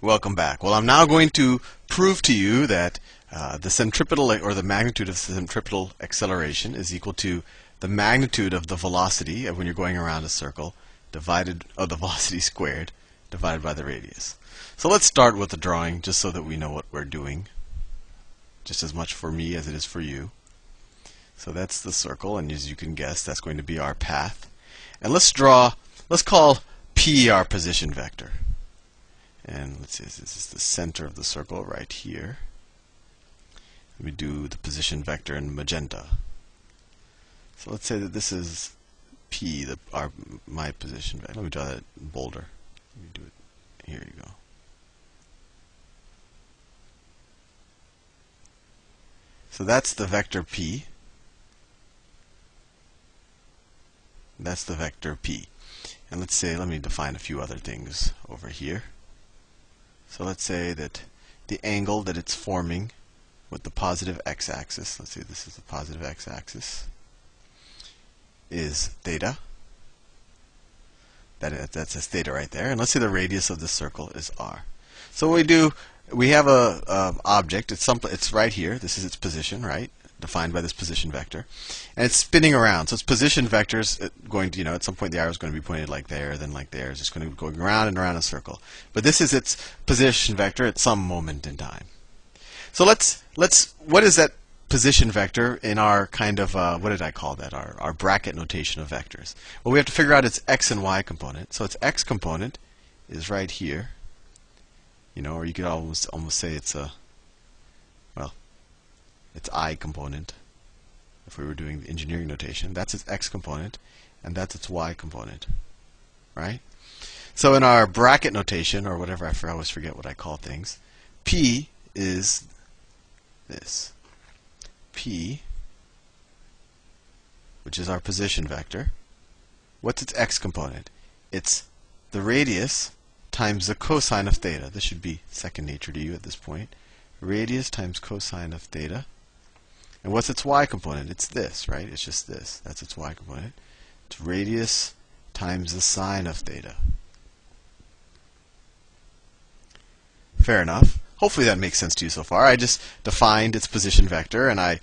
Welcome back. Well, I'm now going to prove to you that the centripetal, or the magnitude of the centripetal acceleration, is equal to the magnitude of the velocity of when you're going around a circle divided, the velocity squared, divided by the radius. So let's start with the drawing just so that we know what we're doing, just as much for me as it is for you. So that's the circle, and as you can guess, that's going to be our path. And let's call P our position vector. And let's see, this is the center of the circle right here. Let me do the position vector in magenta. So let's say that this is P, my position vector. Let me draw that bolder. Let me do it. Here you go. So that's the vector P. That's the vector P. And let's say, let me define a few other things over here. So let's say that the angle that it's forming with the positive x-axis, let's say this is the positive x-axis, is theta. That's a theta right there. And let's say the radius of the circle is r. So what we do, we have a object. It's right here. This is its position, right? Defined by this position vector, and it's spinning around. So its position vector is going to, at some point the arrow is going to be pointed like there, then like there. It's just going to be going around and around a circle. But this is its position vector at some moment in time. So what is that position vector in our kind of, what did I call that? Our bracket notation of vectors. Well, we have to figure out its x and y component. So its x component is right here. Or you could almost say it's its I component. If we were doing the engineering notation, that's its x component, and that's its y component, right? So in our bracket notation, or whatever, I always forget what I call things, P is this. P, which is our position vector. What's its x component? It's the radius times the cosine of theta. This should be second nature to you at this point. Radius times cosine of theta. And what's its y component? It's this, right? It's just this. That's its y component. It's radius times the sine of theta. Fair enough. Hopefully that makes sense to you so far. I just defined its position vector, and I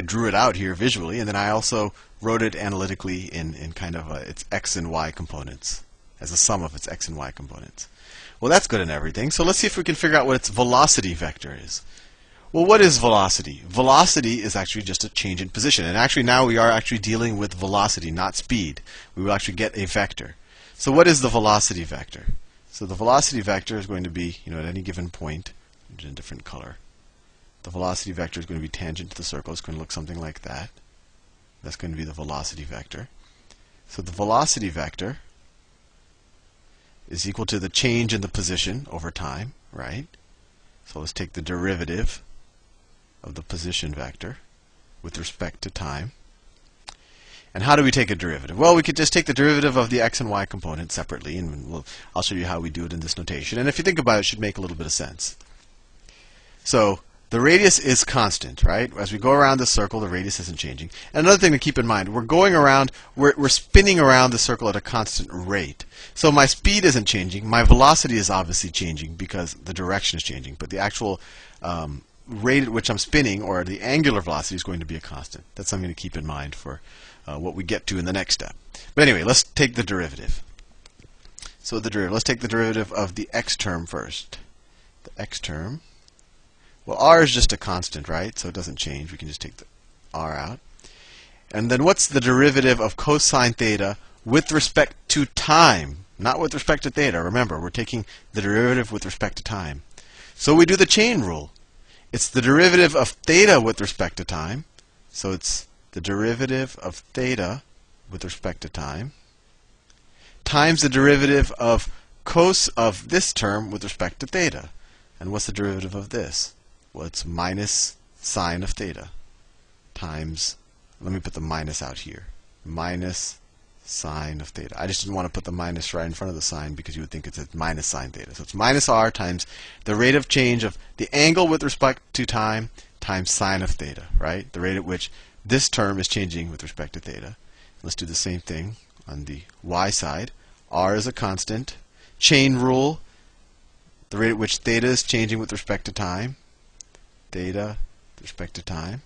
drew it out here visually, and then I also wrote it analytically in kind of its x and y components, as a sum of its x and y components. Well, that's good and everything. So let's see if we can figure out what its velocity vector is. Well, what is velocity? Velocity is actually just a change in position. And actually now we are actually dealing with velocity, not speed. We will actually get a vector. So what is the velocity vector? So the velocity vector is going to be, at any given point, in a different color. The velocity vector is going to be tangent to the circle. It's going to look something like that. That's going to be the velocity vector. So the velocity vector is equal to the change in the position over time, right? So let's take the derivative of the position vector with respect to time. And how do we take a derivative? Well, we could just take the derivative of the x and y component separately, and I'll show you how we do it in this notation. And if you think about it, it should make a little bit of sense. So the radius is constant, right? As we go around the circle, the radius isn't changing. And another thing to keep in mind, we're spinning around the circle at a constant rate. So my speed isn't changing. My velocity is obviously changing because the direction is changing. But the actual rate at which I'm spinning, or the angular velocity, is going to be a constant. That's something to keep in mind for what we get to in the next step. But anyway, let's take the derivative. So let's take the derivative of the x term first. The x term. Well, r is just a constant, right? So it doesn't change. We can just take the r out. And then what's the derivative of cosine theta with respect to time? Not with respect to theta. Remember, we're taking the derivative with respect to time. So we do the chain rule. It's the derivative of theta with respect to time. So it's the derivative of theta with respect to time times the derivative of cos of this term with respect to theta. And what's the derivative of this? Well, it's minus sine of theta times, let me put the minus out here, minus sine of theta. I just didn't want to put the minus right in front of the sine because you would think it's a minus sine theta. So it's minus r times the rate of change of the angle with respect to time times sine of theta, right? The rate at which this term is changing with respect to theta. Let's do the same thing on the y side. R is a constant. Chain rule. the rate at which theta is changing with respect to time. Theta with respect to time.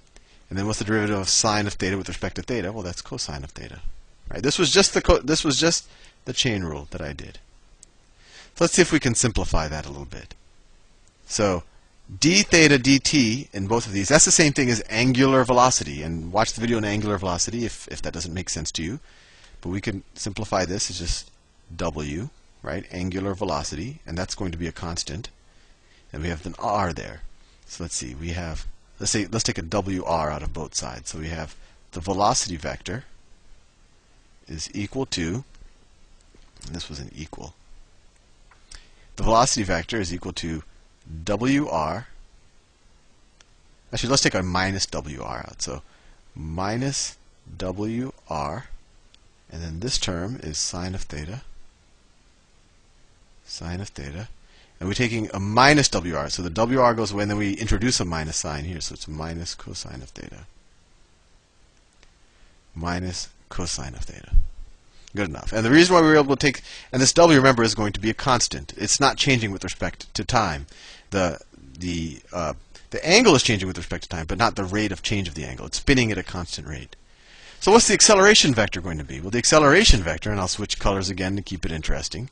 And then what's the derivative of sine of theta with respect to theta? Well, that's cosine of theta. Right? This was just the chain rule that I did. So let's see if we can simplify that a little bit. So d theta dt in both of these, that's the same thing as angular velocity. And watch the video on angular velocity if that doesn't make sense to you. But we can simplify this as just w, right? Angular velocity, and that's going to be a constant. And we have an r there. So let's see, we have, let's take a wr out of both sides. So we have the velocity vector is equal to, and this was an equal, the velocity vector is equal to wr. Actually, let's take a minus wr out. So minus wr, and then this term is sine of theta. Sine of theta. And we're taking a minus wr. So the wr goes away, and then we introduce a minus sign here. So it's minus cosine of theta. Minus cosine of theta. Good enough. And the reason why we were able to take, and this w, remember, is going to be a constant. It's not changing with respect to time. The angle is changing with respect to time, but not the rate of change of the angle. It's spinning at a constant rate. So what's the acceleration vector going to be? Well, the acceleration vector, and I'll switch colors again to keep it interesting.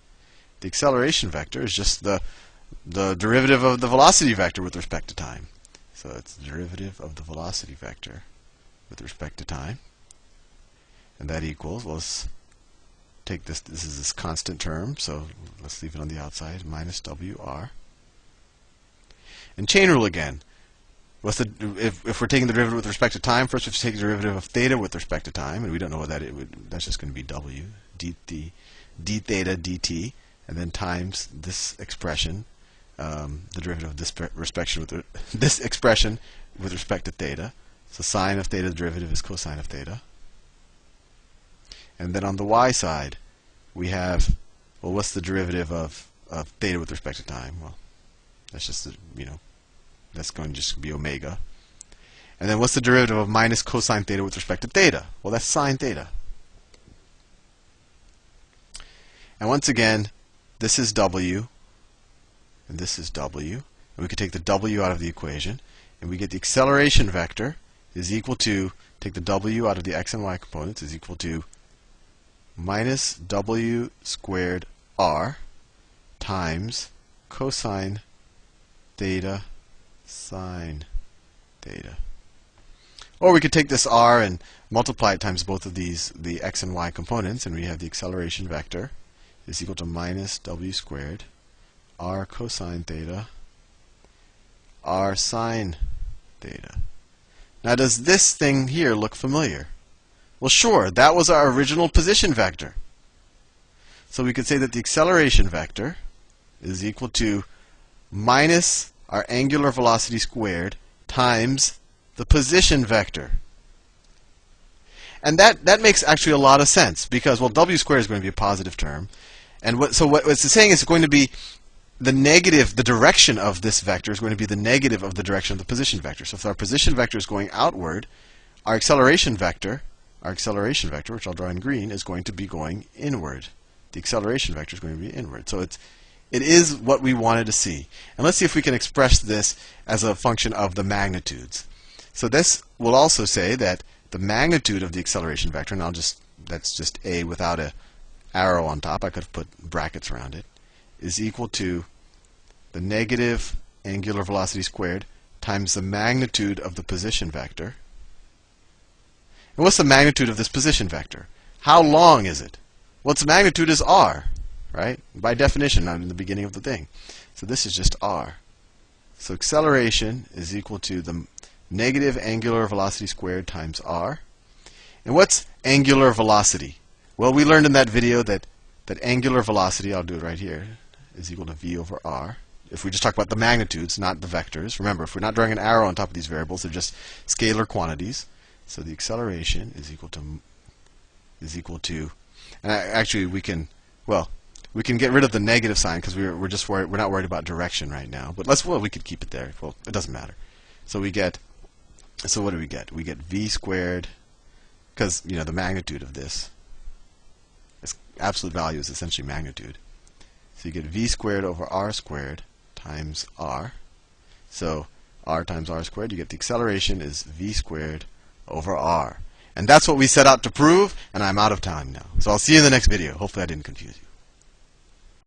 The acceleration vector is just the derivative of the velocity vector with respect to time. So it's the derivative of the velocity vector with respect to time. And that equals, well, let's take this is this constant term, so let's leave it on the outside, minus wr. And chain rule again. What's the, if we're taking the derivative with respect to time, first we have to take the derivative of theta with respect to time, and we don't know what that is. That's just going to be w, d theta dt, and then times this expression, the derivative of this expression with respect to theta. So sine of theta, the derivative is cosine of theta. And then on the y side, we have, well, what's the derivative of theta with respect to time? Well, that's just, that's going to just be omega. And then what's the derivative of minus cosine theta with respect to theta? Well, that's sine theta. And once again, this is w, and this is w. And we could take the w out of the equation, and we get the acceleration vector is equal to, take the w out of the x and y components, is equal to minus w squared r times cosine theta sine theta. Or we could take this r and multiply it times both of these, the x and y components, and we have the acceleration vector is equal to minus w squared r cosine theta r sine theta. Now, does this thing here look familiar? Well, sure, that was our original position vector. So we could say that the acceleration vector is equal to minus our angular velocity squared times the position vector. And that makes actually a lot of sense, because, well, w squared is going to be a positive term. And what it's saying is it's going to be the negative, the direction of this vector is going to be the negative of the direction of the position vector. So if our position vector is going outward, our acceleration vector, which I'll draw in green, is going to be going inward. The acceleration vector is going to be inward. So it is what we wanted to see. And let's see if we can express this as a function of the magnitudes. So this will also say that the magnitude of the acceleration vector, and that's just a without a arrow on top, I could have put brackets around it, is equal to the negative angular velocity squared times the magnitude of the position vector. And what's the magnitude of this position vector? How long is it? Well, its magnitude is r, right? By definition, not in the beginning of the thing. So this is just r. So acceleration is equal to the negative angular velocity squared times r. And what's angular velocity? Well, we learned in that video that angular velocity, I'll do it right here, is equal to v over r. If we just talk about the magnitudes, not the vectors. Remember, if we're not drawing an arrow on top of these variables, they're just scalar quantities. So the acceleration is equal to, and actually we can get rid of the negative sign because we're not worried about direction right now. But we could keep it there. Well, it doesn't matter. So what do we get? We get v squared, because the magnitude of this, its absolute value is essentially magnitude. So you get v squared over r squared times r. So r times r squared, you get the acceleration is v squared over r. And that's what we set out to prove, and I'm out of time now. So I'll see you in the next video. Hopefully I didn't confuse you.